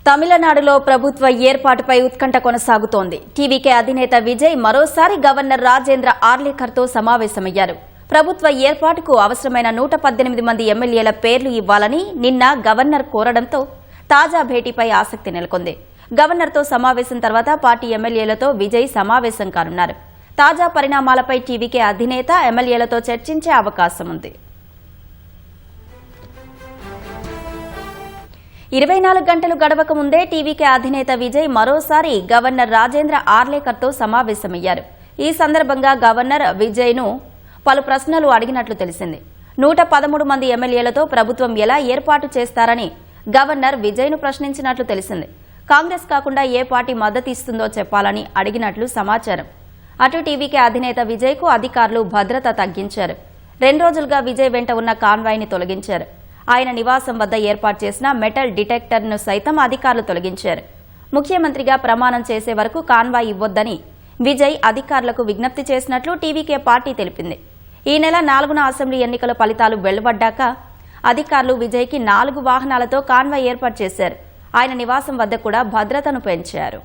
తమిళనాడులో ప్రభుత్వ ఏర్పాటుపై ఉత్కంఠ కొనసాగుతోంది. టీవీకే అధినేత విజయ్ మరోసారి గవర్నర్ రాజేంద్ర ఆర్లేకర్తో సమావేశమయ్యారు. ప్రభుత్వ ఏర్పాటుకు అవసరమైన 118 మంది ఎమ్మెల్యేల పేర్లు ఇవ్వాలని నిన్న గవర్నర్ కోరడంతో తాజా భేటీపై ఆసక్తి నెలకొంది. గవర్నర్తో సమావేశం తర్వాత పార్టీ ఎమ్మెల్యేలతో విజయ్ సమావేశం కానున్నారు. తాజా పరిణామాలపై టీవీకే అధినేత ఎమ్మెల్యేలతో చర్చించే అవకాశం ఉంది. 24 గంటలు గడవక ముందే టీవీకే అధినేత విజయ్ మరోసారి గవర్నర్ రాజేంద్ర ఆర్లేకర్తో సమావేశమయ్యారు. ఈ సందర్భంగా గవర్నర్ విజయ్ను పలు ప్రశ్నలు అడిగినట్లు తెలిసింది. 113 మంది ఎమ్మెల్యేలతో ప్రభుత్వం ఎలా ఏర్పాటు చేస్తారని గవర్నర్ విజయ్ను ప్రశ్నించినట్లు తెలిసింది. కాంగ్రెస్ కాకుండా ఏ పార్టీ మద్దతు ఇస్తుందో చెప్పాలని అడిగినట్లు సమాచారం. అటు టీవీకే అధినేత విజయ్కు అధికారులు భద్రత తగ్గించారు. 2 రోజులుగా విజయ్ వెంట ఉన్న కాన్వాయ్ని తొలగించారు. ఆయన నివాసం వద్ద ఏర్పాటు చేసిన మెటల్ డిటెక్టర్ను సైతం అధికారులు తొలగించారు. ముఖ్యమంత్రిగా ప్రమాణం చేసే వరకు కాన్వాయ్ ఇవ్వొద్దని విజయ్ అధికారులకు విజ్ఞప్తి చేసినట్లు టీవీకే పార్టీ తెలిపింది. ఈ నెల 4న అసెంబ్లీ ఎన్నికల ఫలితాలు వెలువడ్డాక అధికారులు విజయ్కి 4 వాహనాలతో కాన్వాయ్ ఏర్పాటు చేశారు. ఆయన నివాసం వద్ద కూడా భద్రతను పెంచారు.